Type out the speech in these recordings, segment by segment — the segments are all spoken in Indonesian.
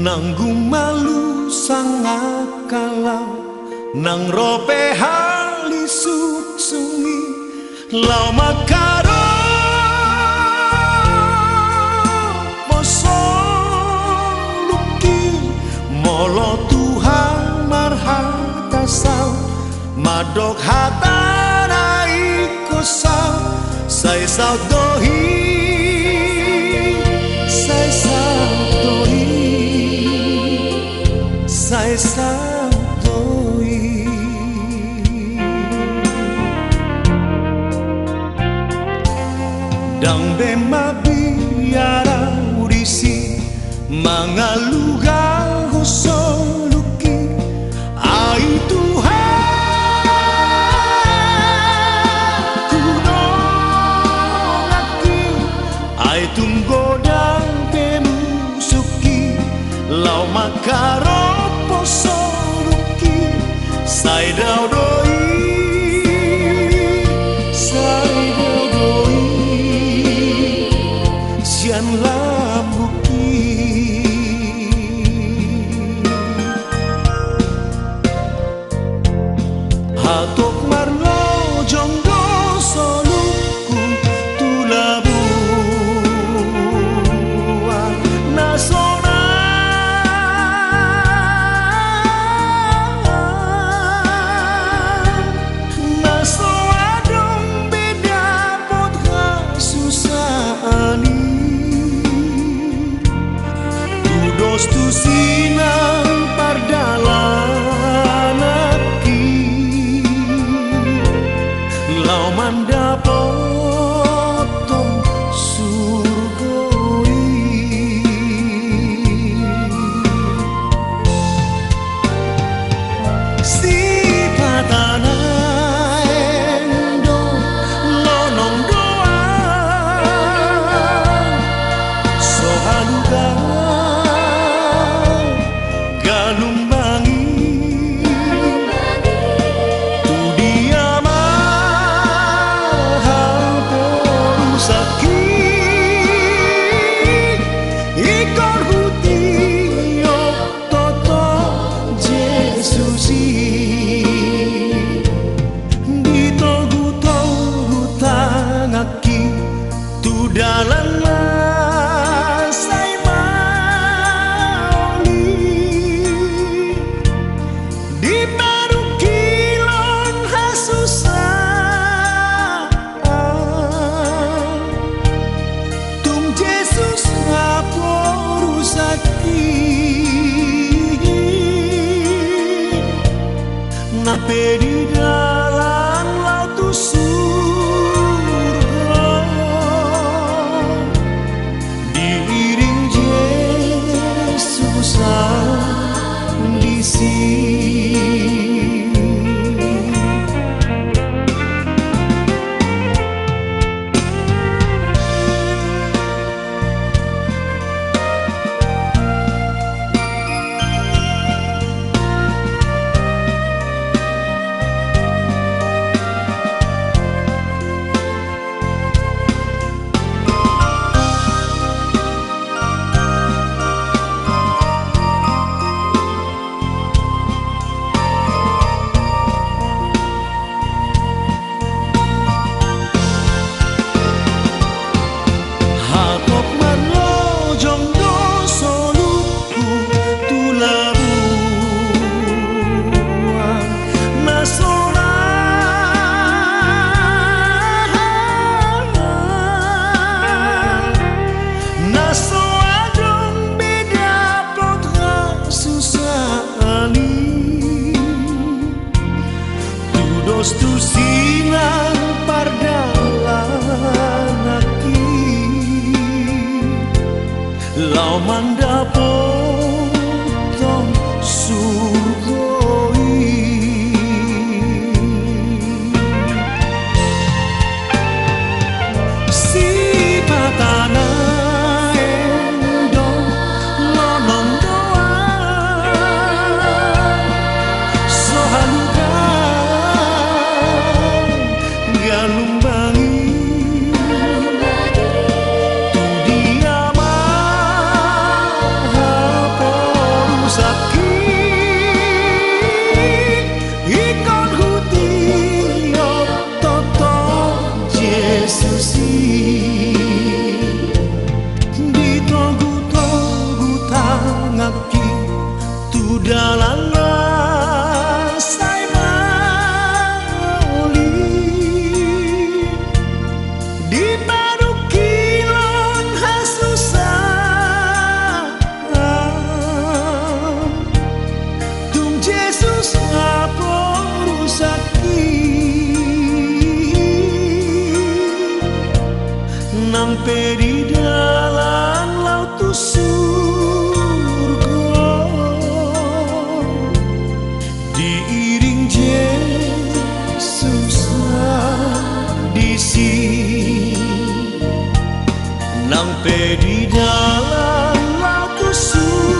nanggung malu sangat kalau nang rope hali suksungi lau makaro poso luki molo Tuhan marhata sao madok hatana iko sao sai sao dohi sai sao dohi sai sao dohi dang bema biara urisi mangaluga hosoluki ai Tuhan kunolaki ai tunggodang pemusuki lau makaro posoluki sai dau doi sai dau doi sian lambuki hatok marlo jongdo soluku tulabu nasona naso adong beda potra susani tudos tu sinang pardalanaki lau mandapotong surgoi si patana endo lonong doa sohaluga galumbangi tu dia mahal porusaki ikor hutio toto Jesusi dito guto hutangaki tu dalan sai maoli di baru kilon hasusah tum Jesus ngaporusaki nape di dalam lautu surga diiring Yesus di sini. Hatok marlo jongdo soluku tulabuan nasona naso adong beda potra susani tudos tu sinang pardalanaki lau mandapotong surgoi si patana endo lonong doa sohaluga galumbangi tu dia mahal Sampai di dalam laut surga, diiring Yesus di sini. Sampai di dalam laut surga,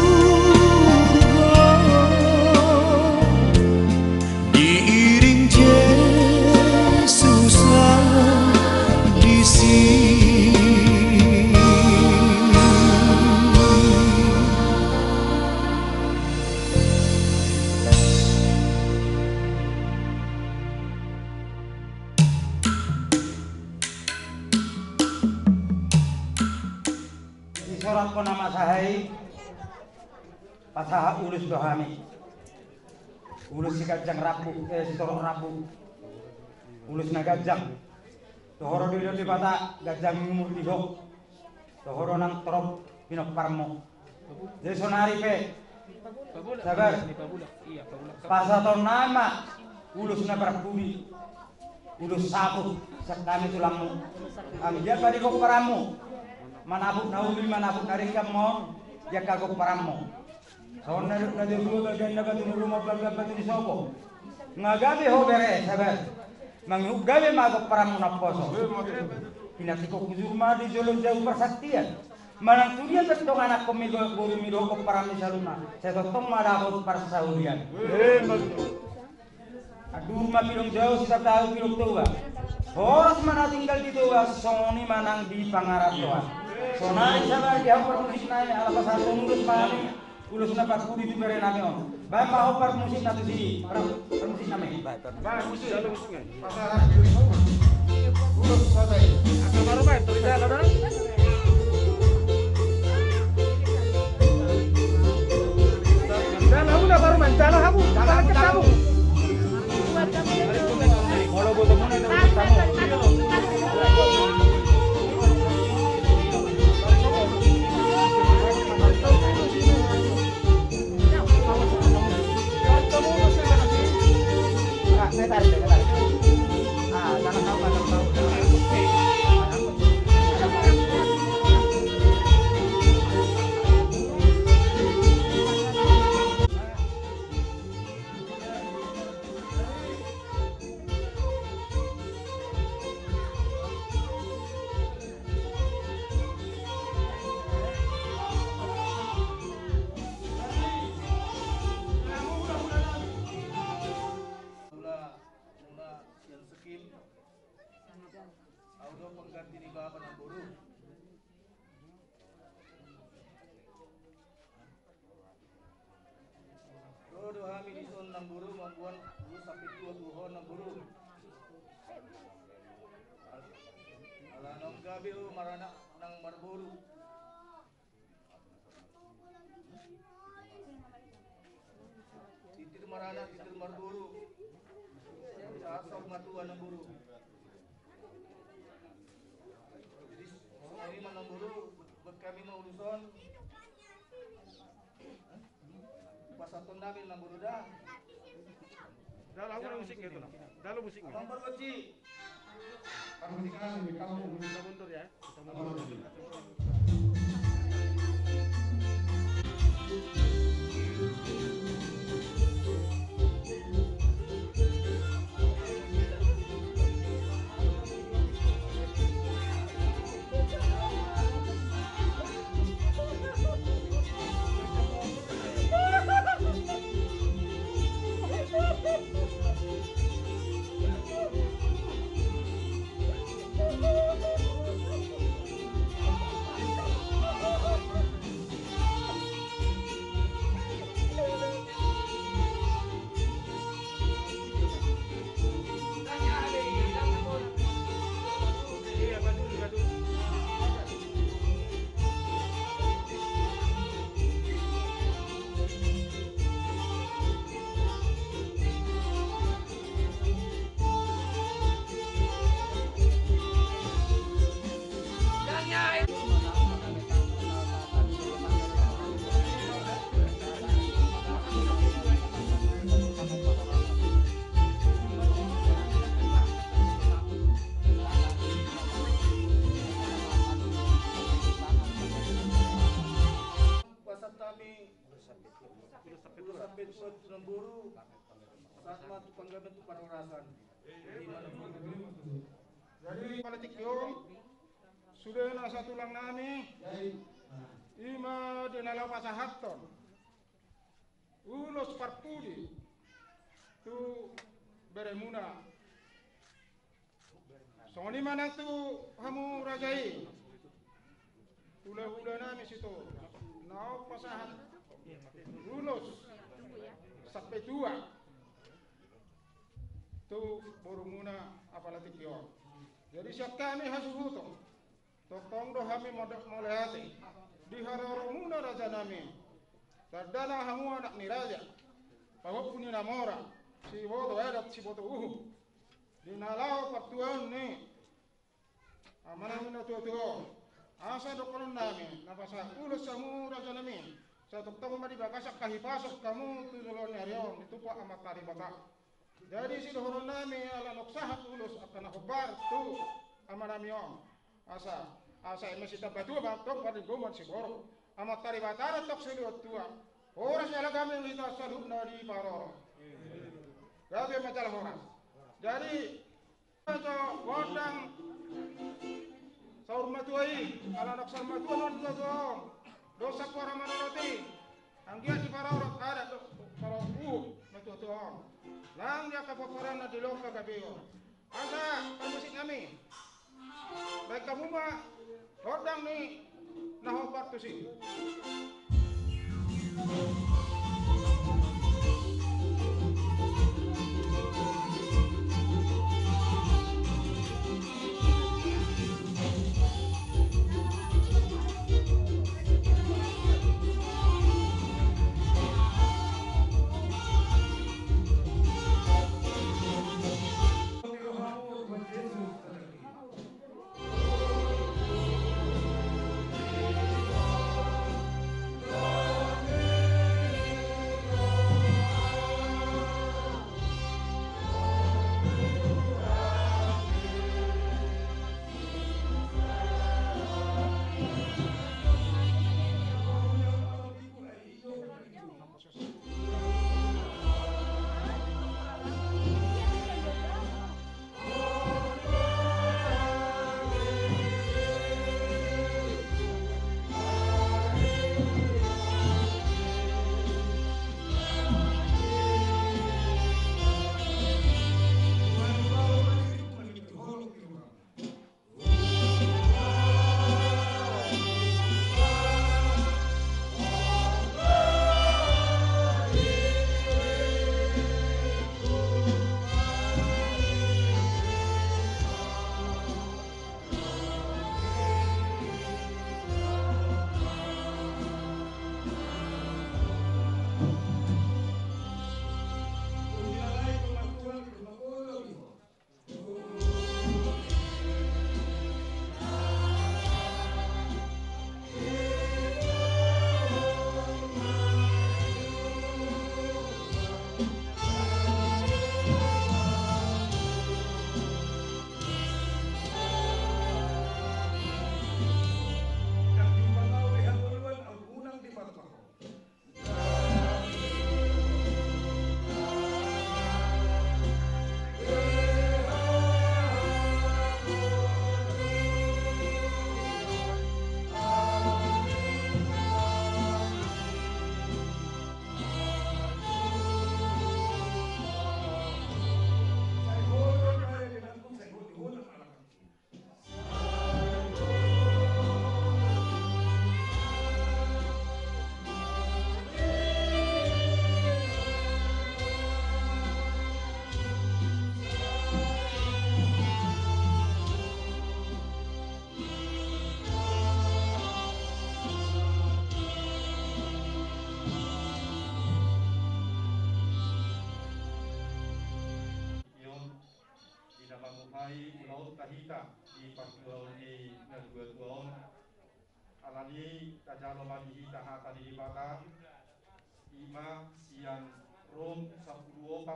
diiring Yesus di sini. Surat ko nama sahay pasaha ulus dohami ulus si gajang rabu si torong rabu ulus na gajang tohoro dilo di bata gajang umur diho tohoro nang torop pinok parmo jadi sonari pe sabar pasaton nama ulus na berbudi ulus sapu sekami tulangmu kami dia pada kok paramu manabuk nauli manabuk narikam mo ya kagok paramo son na dulu bagian na batun rumah baga batun sobo ngagabi ho bere sabar mangugabi magok paramo na poso pinatiko kuzuma di jolo jauh persaktian manang tudian tetong anak komigo guru mido ko parami saluna saya tetong madabot parsaurian aduh rumah pilong jauh sisa tahu pilong tua horas mana tinggal di tua soni manang di pangarap doa sonai sabar dia musik naik ala pasal ulus mani ulus na parpudi di bere nami on bae mau par musik na di musik nami bae musik dalam musiknya pasal ulus sadai akan baru bae terjadi ada dan aku dah baru mencala kamu jangan kamu kalau butuh mun itu kamu pengganti di bawah Namburu. Dodo kami di son Namburu membuat dulu sampai tua tuhon Namburu. Alanong gabi marana nang Marburu. Titir marana titir Marburu. Asal matua Namburu. Ini Namburu kami mau urusan pasaton namin Namburu dah. Dalam musik gitu nah. Dalam musiknya. Nomor kunci. Kamu kita mundur ya. Kita mundur. Ulo sampai tua nemburu saat matu panggalan itu para orasan. Jadi politik yo sudah na satu lang nami ima dinalaw pasahaton ulos parpudi tu beremuna soni mana tu hamu rajai hula-hula nami situ nau pasahat ulos sampai tua tu borumuna apalatik yo. Jadi siap kami hasuhuto, tokong do kami molehati, di haroromuna raja nami, terdana hamu anak ni raja, bahwa punya namora, si boto edat si boto di nalau pertuan ni, amana mina tuo, asa dokolon nami, napasa ulus samu raja nami, sa tokong madi bakasak kahipasok kamu tuzulon nyarion, itu pak amat tari bata. Jadi si dohoron nami ala noksahat ulus akan nakobar tu ama nami om asa emesi tabat tua batok pada goman si boro amat tari batara tok seliot tua horas ala kami kita salut nadi paroro gabe majalah horas jadi itu gondang saur matuai ala noksar matuan non tua dosa kuara manoroti anggia di paroro ada kalau matuan lang dia kapaparan na dilong kagabiyo. Asa pamusit kami. Baik kamu mah hodang ni nahobar tu si. Kahita di Papua di Negara Tuong alani tajalo madi taha tadi bata ima siang rom 10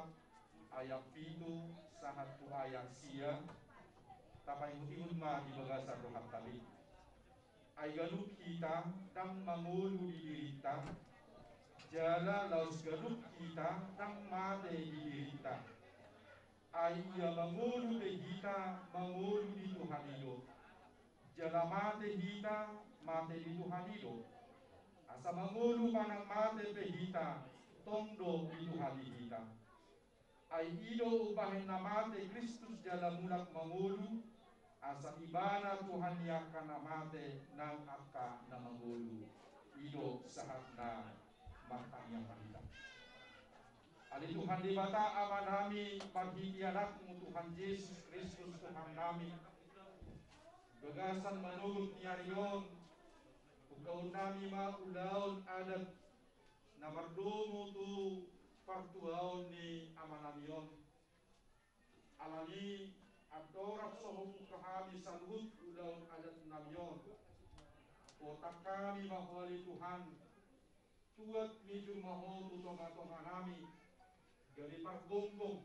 ayat pitu sahatu ayat sia tapai hutihun ma di bagasan rohak tali ay galup kita dam mangulu di dirita jala laus gadup kita nang mate di diri kita. Ai ia mangulu de kita, mangulu di Tuhan hidup. Jala mate kita, mate di Tuhan hidup. Asa mangulu panang mate pe kita, tondo di Tuhan kita. Ai ido upahin namate Kristus jala mulak mangulu, asa ibana Tuhan yakan namate nang akka na mangulu. Ido saat na matang yang kita. Ali Tuhan di bata aman nami pagi anakmu Tuhan Yesus Kristus Tuhan nami. Gagasan menurut niarion, ukau nami ma ulaun adat na mardomo tu partuaon ni amanamion. Alani adorak sohong kahami salut ulaun adat namion. Otak kami mahwali Tuhan, tuat mijur mahol utong-atong nami. Gali pargonggong,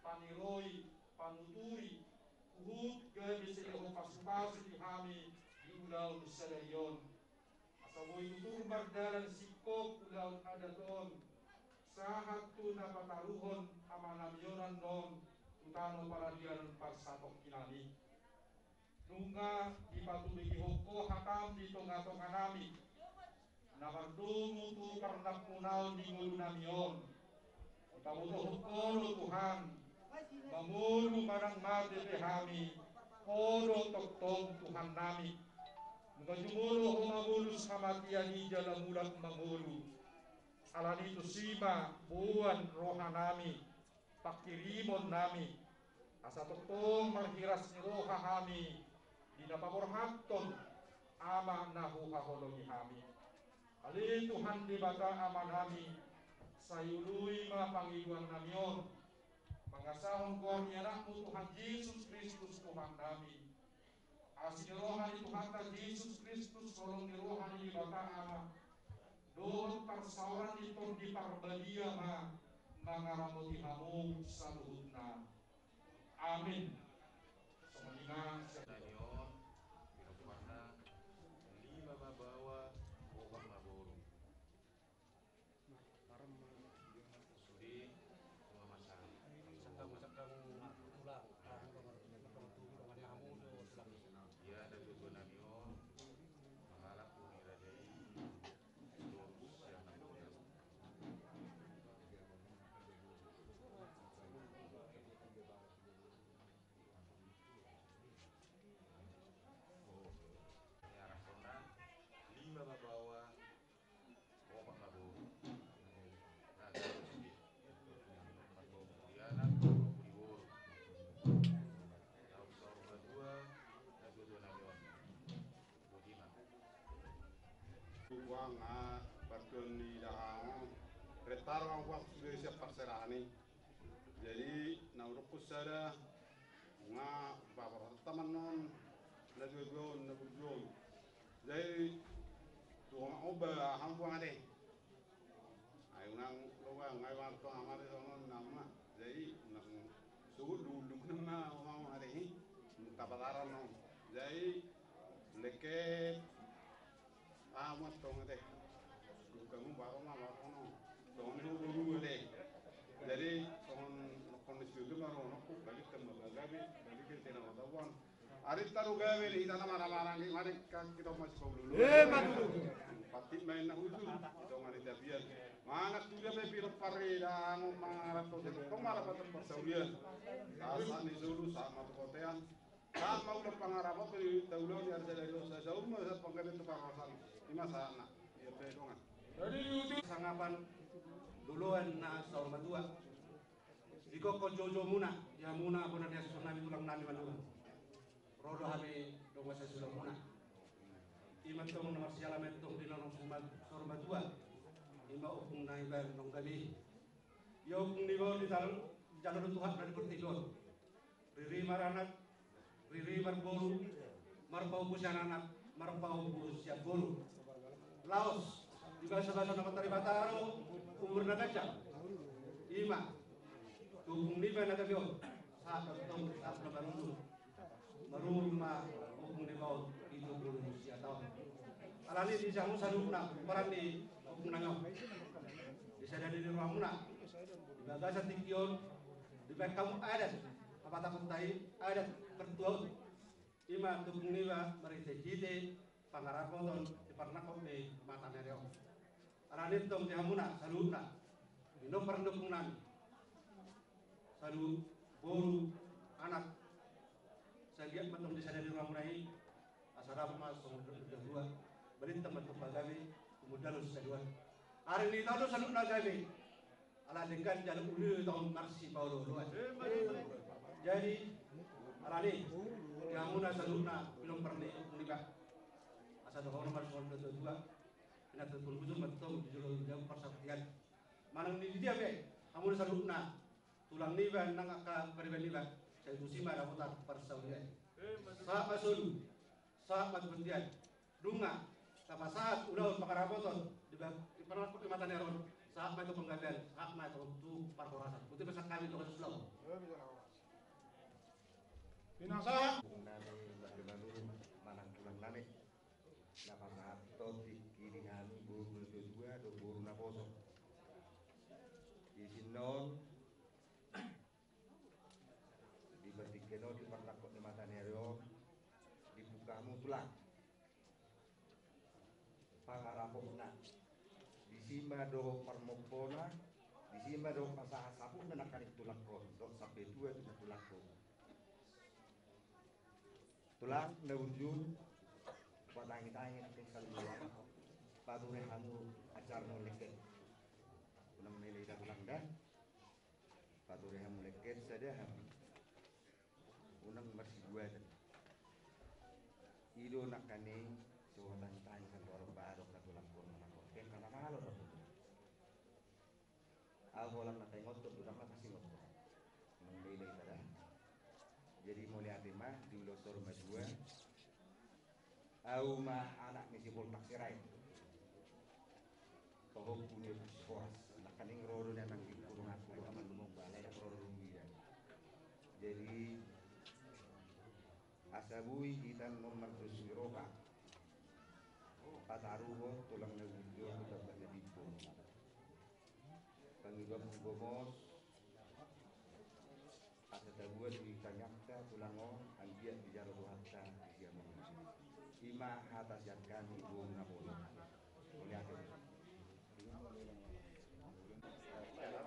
paniroi, panuturi, uhud gali sila pas-pas di kami di ulaun selayon. Asaboy tutur bardalan sikop ulaun adaton. Sahat tu napataruhon amanamyonan don utano paradian parsatok kinani. Nunga di patubigi hoko hakam di tonga-tonga nami. Napardumu tu karnak punaon di ngulu namion. Pamutuh kono Tuhan, mangulu marang mati pehami, kono toktong Tuhan nami. Muka jumuro humangulu samatian ni jalan mulat mangulu. Alani itu sima buan roha nami, pakirimon nami. Asa toktong marhiras ni roha kami, dinapaborhaton ama nahu hahologi kami. Ali Tuhan di bata ama nami, sayului ma pangiduan namion, mangasahon kuami anakmu Tuhan Yesus Kristus Tuhan nami. Asin rohani Tuhan ta Yesus Kristus solong rohani di bata ama. Doon parsauran ito di parbalia ma mangaramoti hamu saluhutna. Amin. Samalingan sa namion, pinagpana, lima mabawa, upang maboru. Suri, memamasang. Ia ada dua namion, mengalap bumi rajai, lurus yang namunnya. Arah kona, lima mabawa, upang maboru. Naga suri, kemudian aku diboru. Tahun sorga dua, naga dua namion. Budima. Uang bakal di dalam retar orang kuat sudah siap perserani. Jadi naurus sada bapak teman non nabujon. Jadi tuang oba hampuang ada. Ayo nang luang ngawan tuang amade non nama. Jadi nang suhu dulu nama orang ada ini kapalaran non. Jadi leket amat tong ada. Kamu baru no. Tong ni dulu ada. Jadi tong kondisi itu baru no. Balik temu balik kita nak tahuan. Arit taruh gawe ni tanah marah-marah ni mari kita masuk dulu. Pati main na hudu tong ari tabian. Mana tuya be piro pareda ang mga to tong mara patong pasawian. Asa ni dulu sama kotean. Sama udah pangarap apa di daulo di arsa dari dosa jauh masa pengganti itu kawasan lima sana ya pedongan. Jadi YouTube sangapan duluan na saur madua. Iko ko jojo muna ya muna ko na dia sunami tulang nami madua. Rodo hami dong sa sulang muna. Iman tong na masyala metong dinanong sumal saur madua. Ima upung na iba nong gabi. Yo upung ni go di jalur Tuhan dari kurtigon. Riri maranat Riri marboru, marbau busian anak, marbau busian bolu. Laos, juga sebasa nama taribataro, umur nagaja. Ima, tuhung nipa nagabyo, saat tong saat nabarulu. Maruma, uhung nipa itu bolu busian tahun. Alani di jamu sadupna, marani uhung nangaw. bisa dari rumah muna di bagasan tinggion di baik kamu adat apa takut tai adat pertuaut ima tukung niwa merite jite pangarapoton di parnakot di mata nereo aranit tong di hamuna saluna ino perdukung nami salu boru anak saya lihat matong di sana di rumah muna ini asara masuk kedua berintang bentuk bagawi kemudian harus kedua hari ini tahu salut nagawi ala dengan jalan ulu tahun marsi paulo luas jadi ala ni yang muna salutna belum pernah nikah asal doa nomor 22 ina terpul khusus betul di jalur jam persatuan manang ni dia be kamu salutna tulang ni ban nang aka periban ni ban saya musima dah putar persaudian saat masulu saat matbundian dunga sama saat udah pakaraboton di pernah di mata neron saat itu penggabian saat itu untuk parkorasan itu besar kami untuk Islam Binasa. Nami bagaimana manang tulang nami napa sato kirihan buru dua do buru naposo di sinon di bertikeno di partakot di mata nero dibukamu tulang pangarapona di sima do parmopona di sima do pasaha sapu menakan tulang kon dok sampai dua itu tulang kon tulang naunjun patangi-tangi natin sa luwa patunay hamu acar no leket unang nilay na tulang dah patunay hamu leket sada hamu unang marsigwadan ilo nakaning suwatan tayo sa lorong barok na tulang ko naman ko kaya kanamalo na po ako lang nakaingot ko tulang makasingot ko unang nilay tada jadi mulai atima di Losor Madua au ma anak ni si Poltak Sirai tohok punya sekolah nakaning roro na nang kurung aku aman lumong balay na roro rumida jadi asabui hitan nomor tersiroka pataruho tulang na video dapat na dipo pangidom gomos asa tabuan di kanyakta tulango ang biya di jaro hatta siya mo ima hatas yang kami buong na polo oleh atin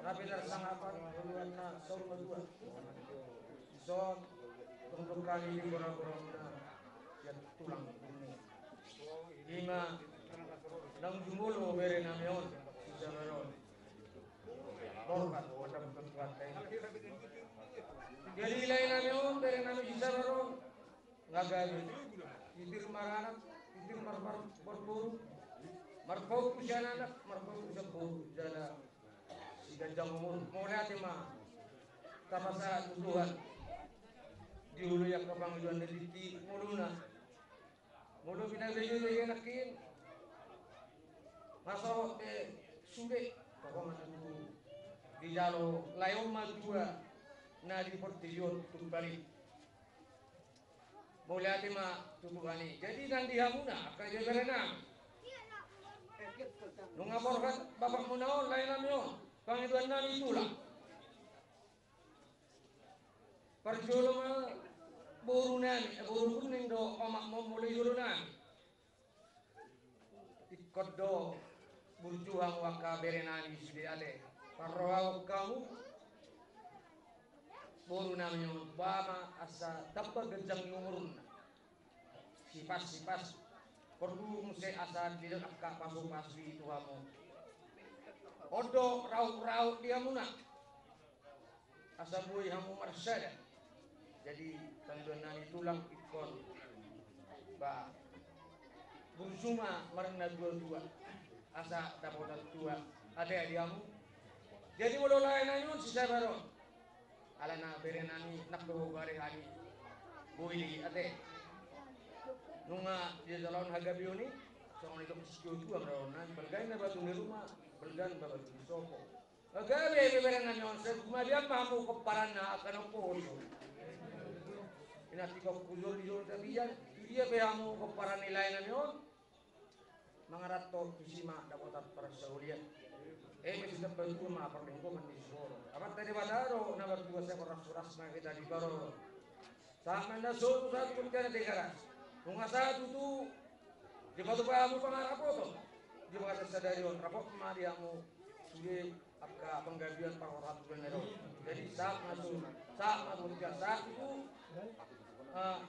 Rapi tersangapan duluan na saur madua so tunggu kali di borang-borang na yang tulang ini ima nang jumulo bere namion bisa meron dorkat wadam ketuat jadi lain namion bere nami bisa meron ngagari itir maranak itir marmar berburu marbau kusian anak marbau kusian buru jala si gajah umur mulai tema tapasa tuduhan dihulu yang kepanggilan deliti muluna mulu pinagdayo yung nakin masawak sude pokoknya itu di jalo layong madua na di portilyon tumbali mulai tema tumbali jadi nanti hamuna akan jalan nung ngaporkan bapak munaon lain namyon pangiduan nami itulah perjolo mah buru nami buru kuning do omak mau mulai jolo nami ikut do berjuang waka bere nami sidi ade parroa kamu buru nami bama asa dabba gejang umurun sipas perlu mesti asa tidak akka pasu pasri itu kamu odo raut dia muna asa bui hamu marsada jadi tangguan nani tulang ikon ba bursuma marna dua asa dapat dua ada diamu jadi mulu lain ayun sisa baru ala na bere nani nakdo gare hari bui ate nunga dia jalan harga bioni soalnya itu mesti jual rawan bergain na batu di rumah bergain batu di sopo agawe bere nani on set kemudian mahu keparan na akan opo ina tiko kujur di jor tabiyan dia behamu keparan nilai nani on mangarat to kisima dapat para saulian sudah betul mah perlingkungan di Soro. Amat tadi badaro na berdua saya koras-koras na kita di Baro. Sama na Soro satu pun kena dekara. Bunga satu tu di batu pamu pangarap to. Di bawah sadari on rapok mariamu sudah apka penggabian pangorat benero. Jadi saat masuk saat itu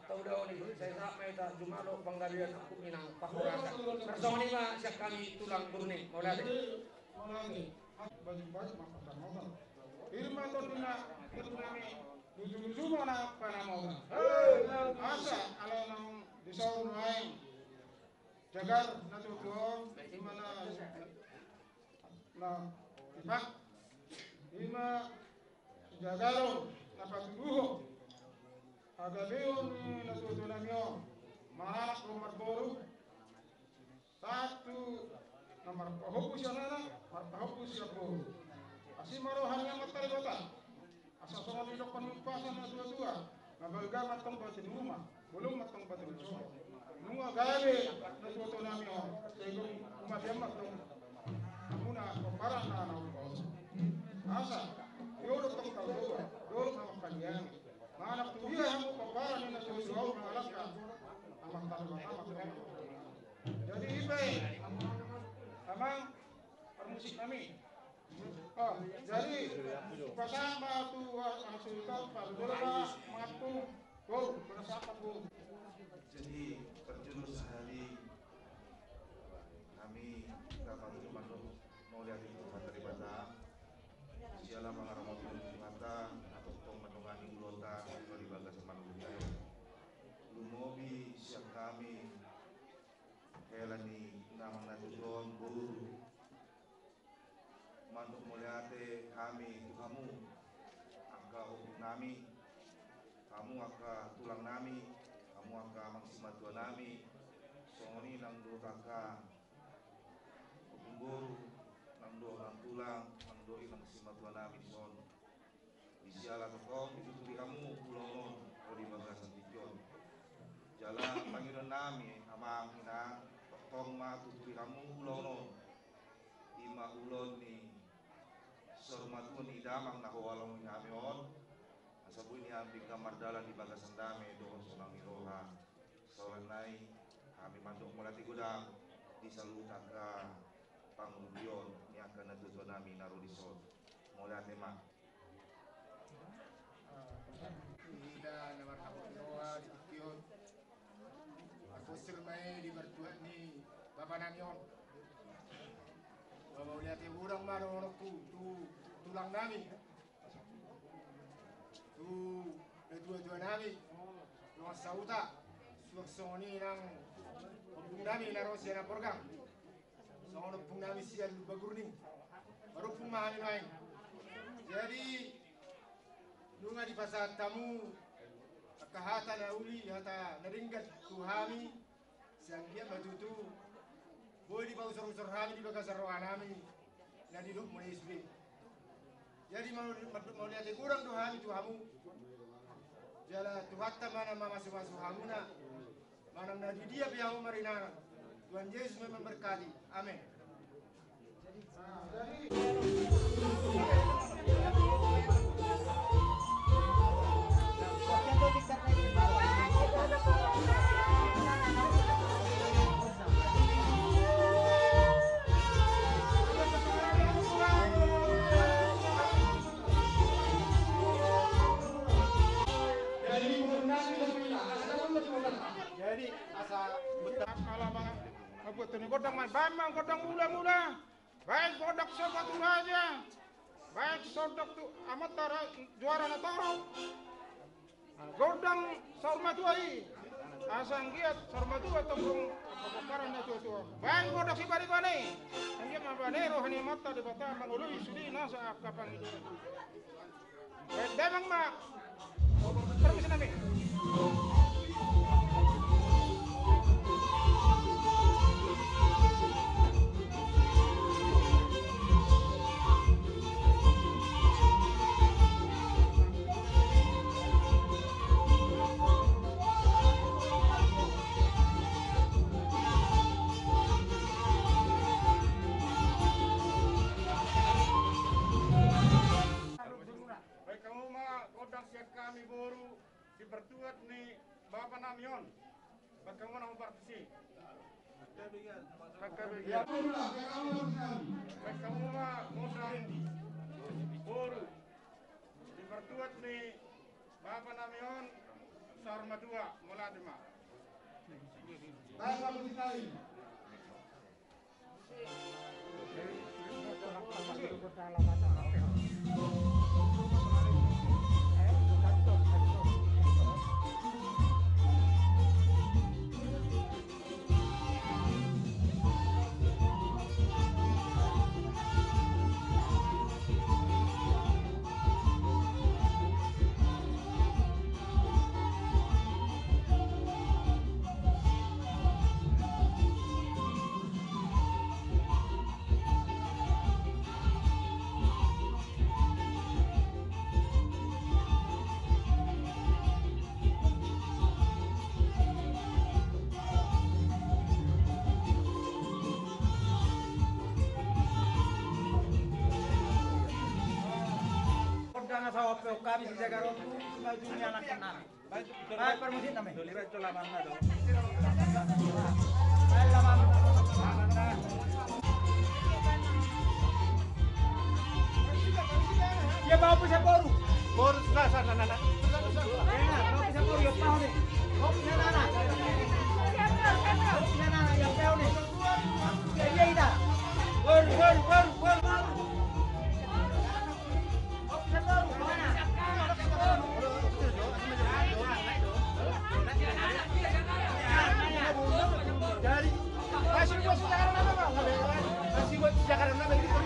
tahu dah ni saya nak minta jumalo penggabian aku minang pakurakan. Bersama ni mah siap kami tulang burning mulai. Baju-baju makan mau. Irma tonduna irnami lucu-lucu mana panamau. Asa kalau nang disau naik jagar natutuo imana na ipak ima jagaro napatuduho agaleon ni natutuo namyo mahalak rumah boru satu nomor pahopus yang mana marpahopus yang boru asimaro hanya matai bata asa soal hidup penumpasan dua-dua nabalga matang batin rumah belum matang batin rumah nunga gawe natutuo namyo segong umabiam matang muna pamparan na naubos asa yoro tong tawdo yoro mamakalian manak tuhiya hamu pamparan ni natutuo mangalaka amang tarumatama jadi ibe amang permusik kami jadi pasama tu ang sultan padulama matu go bersama bu Jadi berjulus hari kami dapat mandu mau lihat itu dari bata siala mengarang di mata atau menungani ulota dari bagas manusia lumobi siap kami kelani namang natujon buru mandu muliate kami kamu angka hukum nami kamu angka tulang nami kamu angka maksimal nami songoni nang do angka guru nang do nang tulang nang do inang maksimal nami son bisiala tokom dituturi kamu pulonon o di bagasan tijon jalan pangiran nami amang ina tong ma tuturi kamu pulonon ima ulon ni sormatun ni damang nakawalong ni amion asabu ini ambing kamar dalan di bagasan dame doon sunang iroha sawanay kami mandok mulati gudang di salutan ka panguluyon ni akan natutuan namin narodison mulati ma Ida naman ako ginawa di Tiyon ako sirmay di bertuat ni Bapak Nanyon Bapak lihat yang urang marunok tulang namin tu dua-dua namin mga sauta suwaksoni ng pagpung namin naroon siya na porgang so pung namin siya lubagurning baru pung mahamin main jadi nunga di pasat tamu kahata na uli hata naringgat tuhami siyang dia matutu boleh di bawah usur-usur kami di bagas rohan kami na duduk mulai isbi. Jadi mau lihat kurang doa itu kamu. Jala Tuhan mana masuk-masuk kamu na mana nadi dia biang marina. Tuhan Yesus memberkati. Amin. Jadi asa betap alaman ngebuat ini godang main bambang godang mula-mula baik godang sepatu raja baik sodok tu amat tara juara na toro godang sormatuai asang giat sormatua tongkong pakaran na tutua baik godang si bari-bari ang giat mabanero hani mata di bata mangului sudi nasa kapang itu baik demang mak permisi namin dipertuat ni Bapak Namion, bagaimana partisi? Bagaimana modal Boru dipertuat ni Bapak Namion Sarma 2 Muladima. Bapak Bukitawi. Kami di Jakarta bajunya anak anak. Baik permisi kami. Lihat itu lamannya dong. Baik laman. Dia bawa pusat boru. Boru sudah sana. Enak, bawa pusat boru yang tahu nih. Bawa pusat anak. Bawa pusat anak yang tahu nih. Iya ida. Boru. Masih buat Jakarta nama itu kok.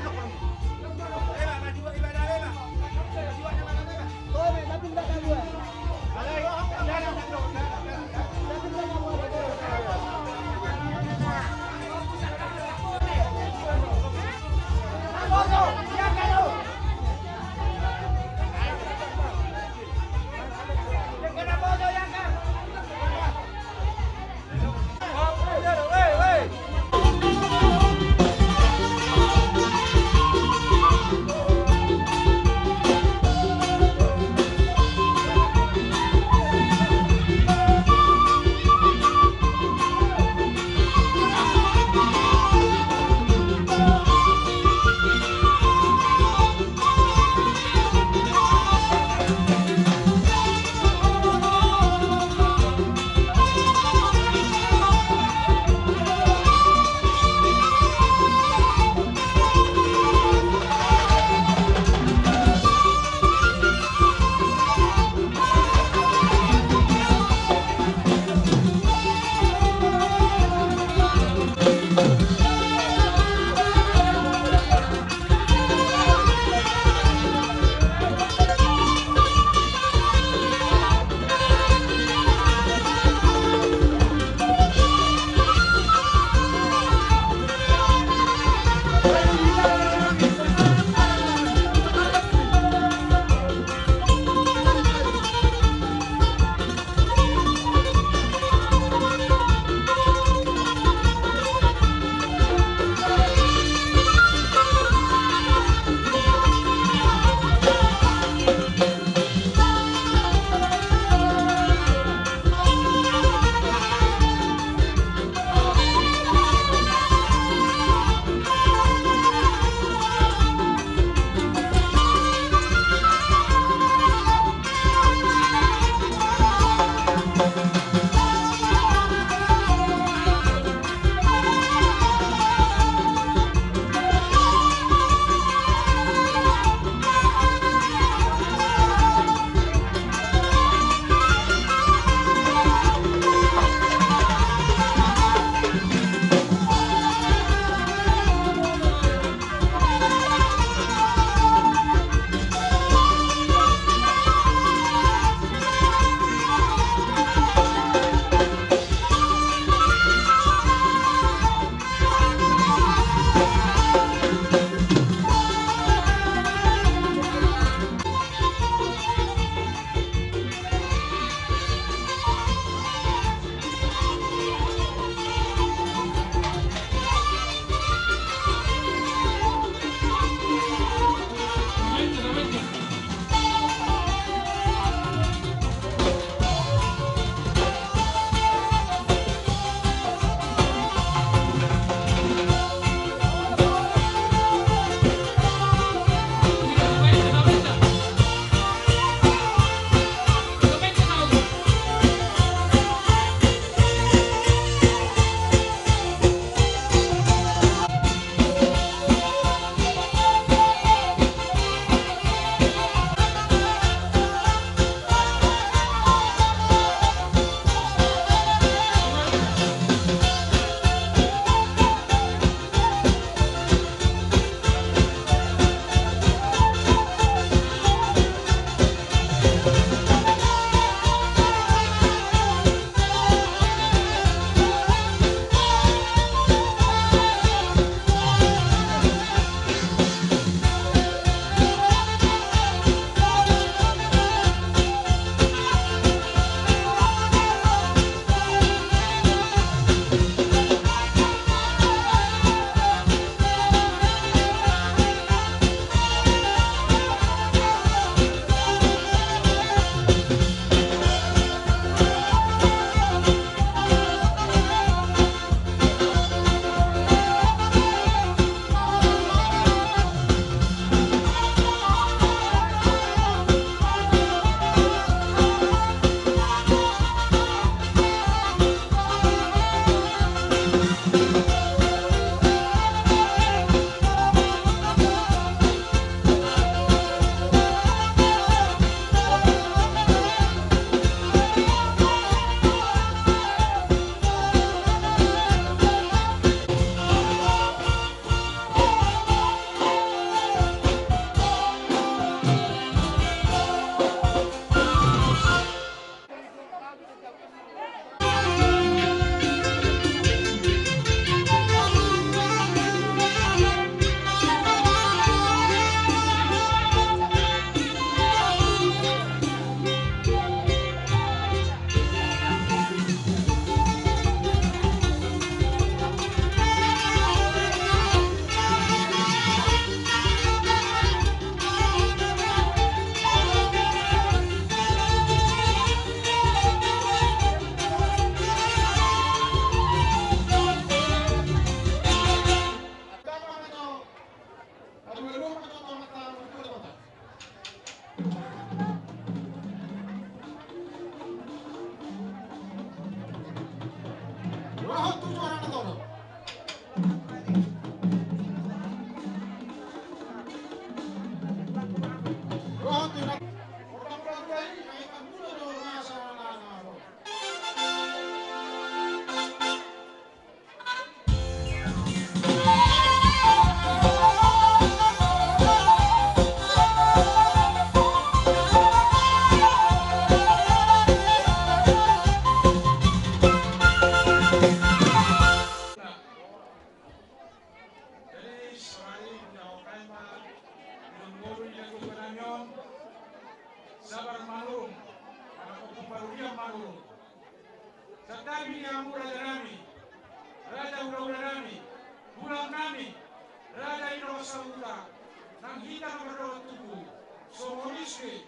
hita na berdoa tubuh. Somonisme.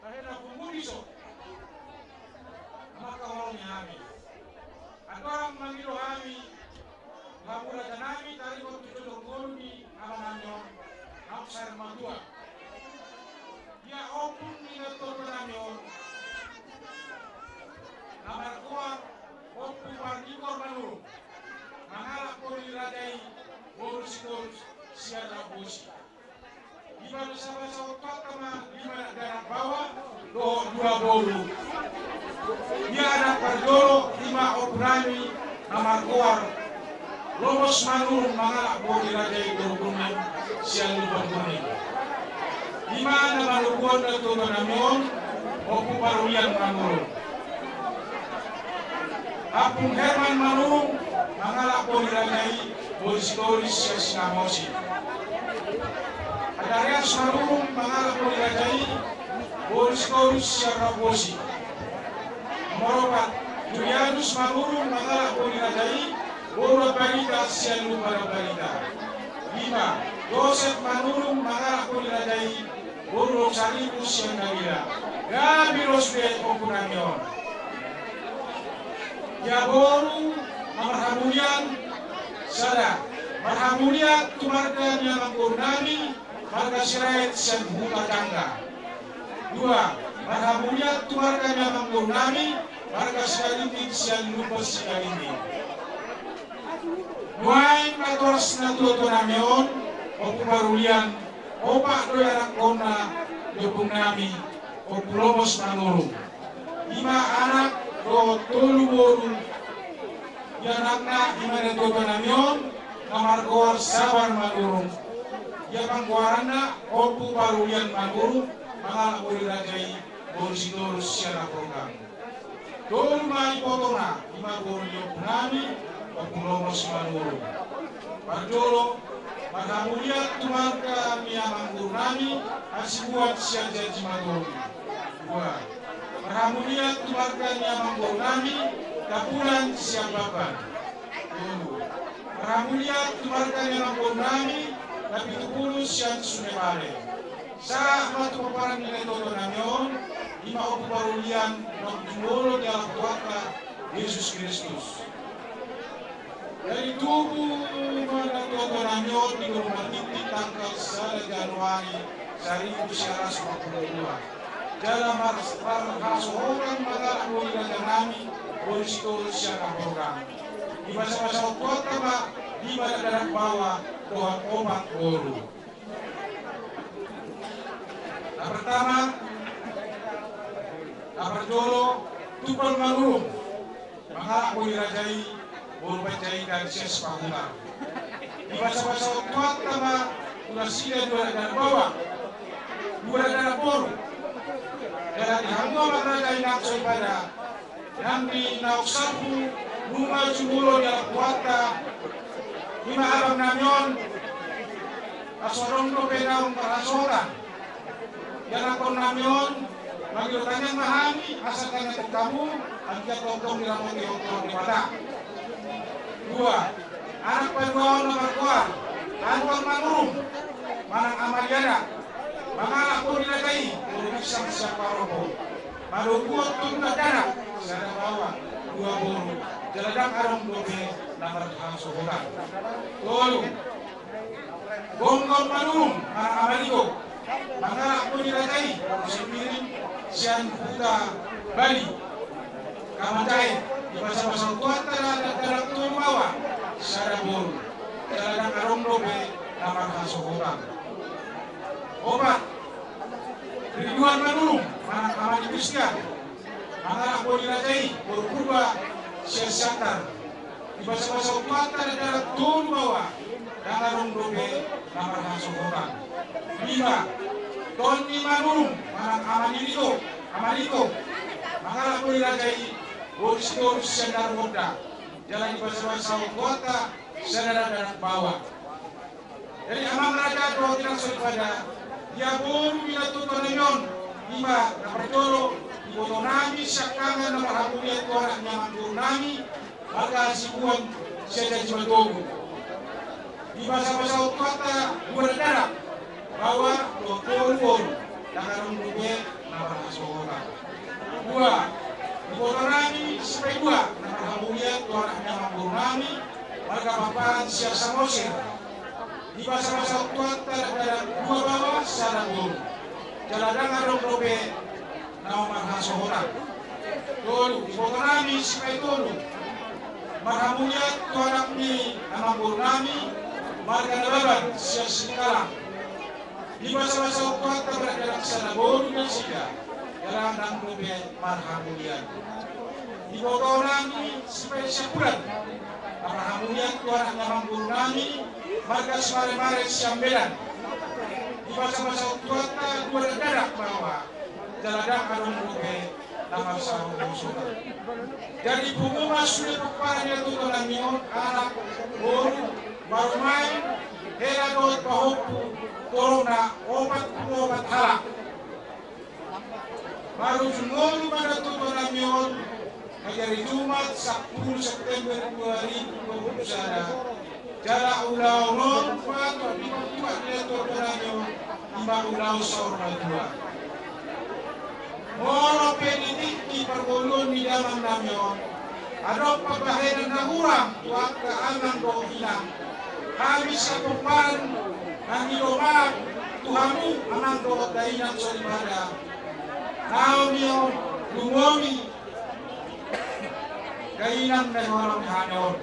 Tahena pumuliso. Maka orang kami. Atau mangilo kami. Mapura janami tari waktu jodorgoni amananyo. Hapsar madua. Ya opun nina torbananyo. Namar kuat. Opu partikor manurung. Mangalak ko niladai boros-boros siya na bosi. Iba na sa otot kama lima na darang bawah do dua bolu. Dia anak pardolo lima operani namar kuar. Lomos manurung mangalak ko niladai boros siya lubang kuning. Lima na malukuan na tuto namion opu parulian manurung. Apung Herman manurung mangalak po nilagay boris-boris siya sinamosi. Adarias marunong mangalak po nilagay boris-boris siya rabosi. Moropat, Julianus marunong mangalak po nilagay boro barita siya lupa barita. 5. Joseph marunong mangalak po nilagay boro saribu siya nagila. Gabi rosbe o kunamyon. Ya boru marhamulian sada marhamulian tumarga niya mangkurnami marga sirait siyan buka tangga. 2. Marhamulian tumarga niya mangkurnami marga siyalimit siyan lupa siyalimit. Nuain mators na tuto namion o pumarulian opak doy anak kona yopung nami o pulomos manurung. 5 anak do tolu boru yanakna imane toto namion kamar koar sabar manurung ya pangkuarana opu parulian manurung mangalak uri rajai borsidor siara program tolu mai potona ima boru yopunami opu lomos manurung pardolo marhamulian tumarka miamang gurnami asibuat siya janji manurung. 2. Marhamulian tumarga niamang nami kapulan siang baban. 2. Marhamulian tumarga niamang nami kapitupulus siang sunebale. Sa matu paparan nilai toto namion ima opu parulian ng jumolo di alam tuaka Yesus Kristus. Dari tubuh mana toto namion di rumah titik tanggal 1 Januari 1952. Dalam hasoran mata boleh nami boleh siapa program di masa-masa kota pak di mana dalam bawah Tuhan obat boru. Yang pertama, apardolo tupal manurung maka boleh rajai boru pencai dan ses pahula. Di masa-masa kota pak ulah sila dua dalam bawah dua dalam boru. Dan hangga madrajai naksoy pada nanti nauksapu rumah jumuro dalam kuata 5 abang namyon asorong dope naung parasoran dan akon namyon magilutanya mahami asal tanya kamu agak tongtong di ramon di hongkong di mata. 2. Anak penguawan nomor kuat Anwar Manurung Manang Amaliana mangalak po nilagay isang siapa robo malukuot tunggal dana sana bawa 2 boru jaladang arong dobe namar hangsohoran. 3. Bonggol Manurung Manang Amaliko mangalak po nilagay sepiring siyan puta Bali kamatay di masa-masa kuat dalam tumawa sana boru jaladang arong dobe namar hangsohoran. 4. Ridwan Manurung Manang Amali Kristian mangalak po nilagay berkurba siya satar di masa-masa upata na darat doon bawa nangarong dobe namar hangsohoran. 5. Tony Manurung Manang Amaliko mangalak po nilagay boris-boris siya naroda jalan di masa-masa upata siya darat bawah. Jadi amang raja doa tinang pada dia boru bila tuto nenyon 5 na pardolo iboto nami siya kangan na marhamulian ko anak niya manggur nami maka sibuan siya jadi madogo. di masa-masa kota dua negara bahwa dua dalam grup nama Sohora. Dua, di Botorami sampai dua, nama kemudian tuan nama Botorami, warga papan siasa Mosir. Di masa-masa kota negara dua bawah secara guru. Jaladang arong robe nama Marha Sohora. Dulu di Botorami sampai dulu. Marhamunya tuan ni nama Botorami, warga Nababan siasa sekarang. Di masa-masa kota berada di sana boru dan sida dalam dan robe Marhamulian. Di Botorami sampai sebulan Marhamulian tuan nama Botorami, warga semare-mare Siambelan. Di masa-masa kota dua negara bahwa jaladang arung robe nama Sohora. Jadi pengumuman sudah berparahnya tutulan mion anak boru baru main hela dot bahoku corona obat halak. Baru semua pada tutulan mion hari Jumat 10 September 2021 jala ulau non pato di buat dia tutulan mion imba ulau Sohora 2. Moro penitik di pergolon di dalam namion. Ada pabaheran na urang waktu anang do hilang. Kami sakupan ang ilomag tuhamu anang do dainang solimada. Nao niyo lumomi dainang na orang hanon.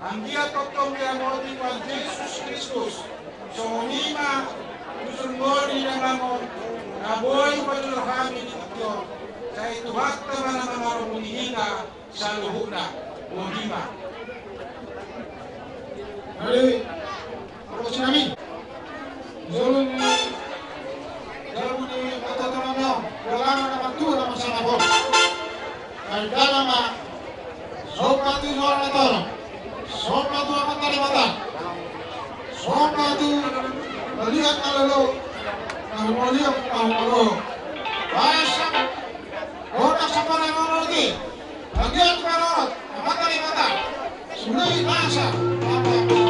Ang dia toktong dia modi wan Jesus Kristus. So lima usul modi na mangon. Naboy padul kami dito sa ituhat naman ang mga rumunihinga sa luhuna o lima. Jadi, ako sinami, zulun ni dalam ni atau tanamnya dalam nama Tuhan nama sama Bos. Dan dalam sopatu suara tol, sopatu amat tali mata, sopatu melihat kalau Alhamdulillah, Alhamdulillah. Bahasa, orang siapa yang mau lagi? Bagian karat, apa kali mata? Sudah bahasa, apa itu?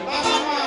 Bahasa apa?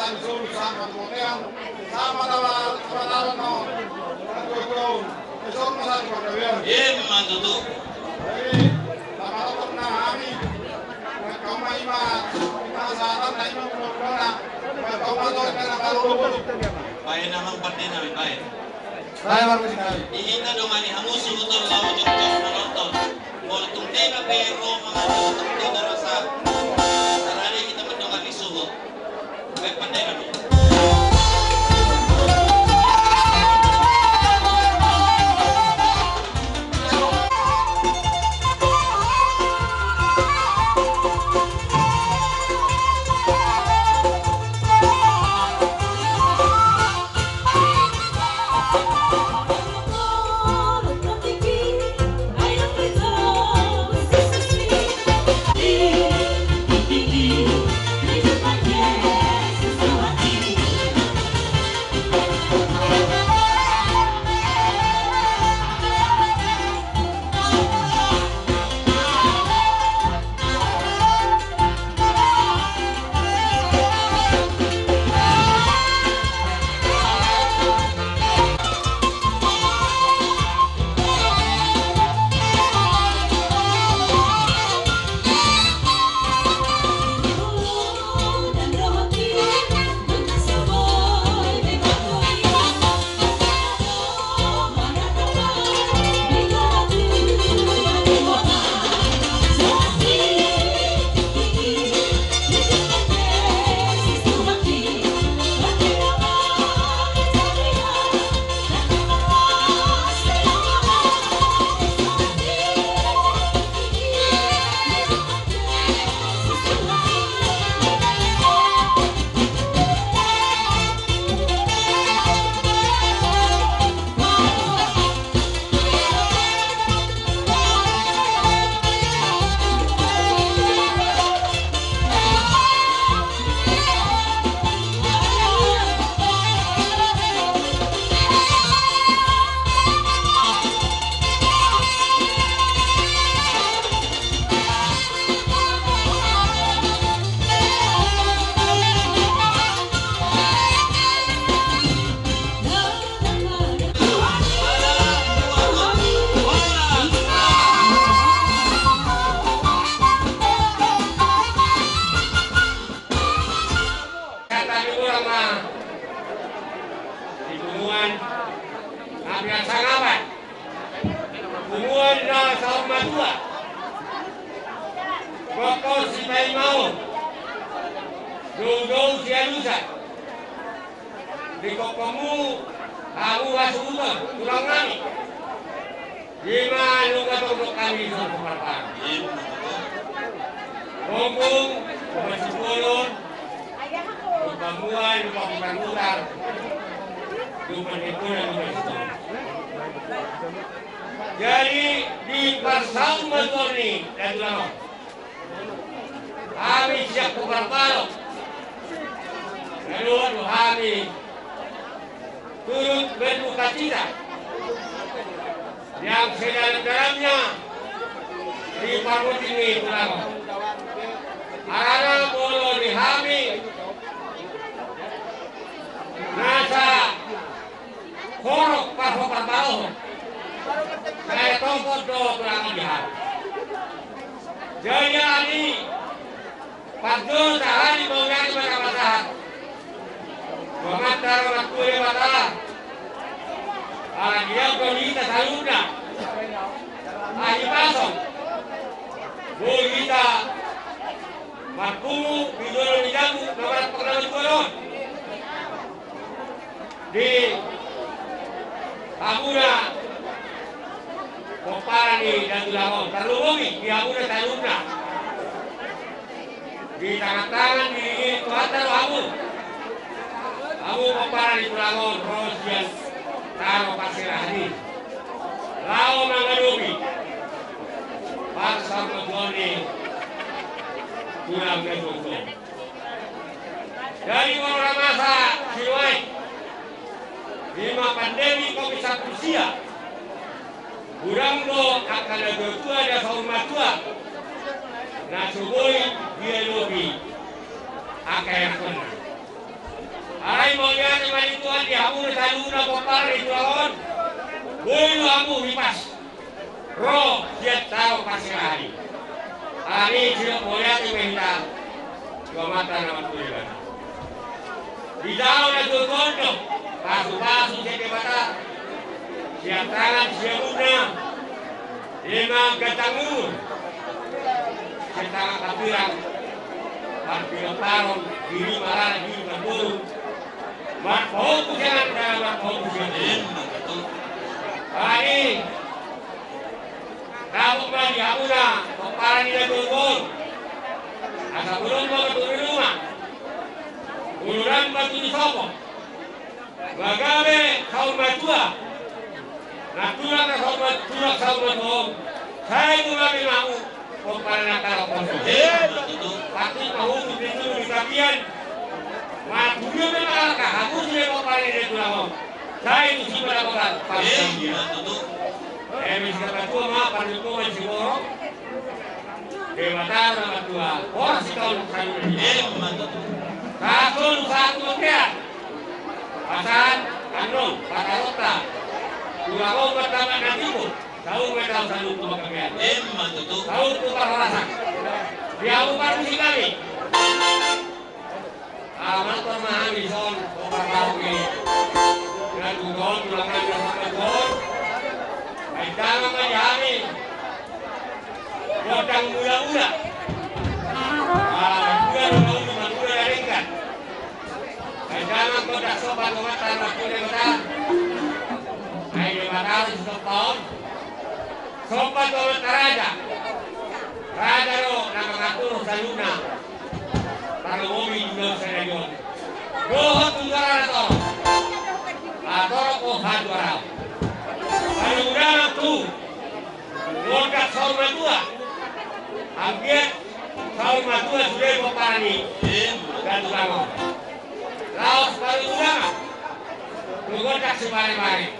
dan sul sama kemudian sama tawa no aku esok masa kemudian mantutu jadi tawa na kami kau mai ma saatan na imo kemudian kau ma to kana kalau baik namang pati namin baik saya baru sekali ihina dong ani hamusi utol lawa jokos menonton Moltung tena pero mga moltung tena rasa sarali kita mendengar isuho baik pandai kami Jadi di Parsau Mentoni dan Tulamo, kami siap berparpalo. Lalu kami turut berduka cita yang sedalam-dalamnya di Parpot ini Tulamo. Karena bolo di kami nasa korok parpalo. Saya tongkol do kurang lihat. Jadi ini Pagdo sahari mengenai perkataan. Mengantar waktu mata. Orang dia berita saluna. Ahli pasong. Berita Markumu bidoro dijamu nomor pengenalan koron. Di Amuna Komparani dan Tulamo terlubungi di Amuna Taluna di tangan-tangan di Tuhantar Amu Komparani Tulamo Rosian Taro Pasirahdi Lao Mangadubi Paksa Menggoni Tulang Metutu dari orang masa Siluai lima pandemi COVID-19 Burangdo akan ada tua dan hormat tua. Nah, suboi dia lobi akan yang pernah. Hati kamu selalu na popar itu lawan. Bulu kamu lipas. Roh dia tahu pasti hari. Hari dia boleh tu minta. Dua mata nama tujuan. Di dalam itu kondo. Pasu-pasu saya mata. Siap tangan siap muda. Lima gatangur. Siap tangan kapirang. Parpil tarong, diri marah, diri berburu. Mat fokus jangan dalam mat fokus jangan. Hari, kamu bagi aku dah, kepala ni dah turun. Asal belum mau turun rumah. Uluran batu di sopok. Bagawe kau matua. Natura kau matua kau matua. Saya mulai mau. Kepala nakal kosong. Pasti tahu begitu di bagian. Mak bulu nakal kah? Aku sudah kepala dia tulang. Saya itu sudah kepala. Misalkan tua mak pandu tua masih borok. Dewata nama tua. Orang si kau lupa dulu. Satu dia. Pasan, kandung, patarota. Tulang pertama nanti pun. Tahu mereka selalu tua kalian. Tahu tukar rasa. Dia upar musik kami. Amat memahami son, tukar tahu ini. Dan tukar tulangan dan tukar. Baik jangan menjadi. Godang mula-mula. Bukan mula daringkan. Baik jangan kodak sopan kematan waktu dia. Ayo matahari setahun. Sopan komat raja. Raja lo nama ngatur saluna. Para momi juga saya jual. Dohot tunggara toro. Atoro ko hadwara. Kalau udah tu, ngorkat saur matua. Ambiat saur matua sudah berparani. Dan ulama. Laos paling ulama. Ngorkat sebalik-balik.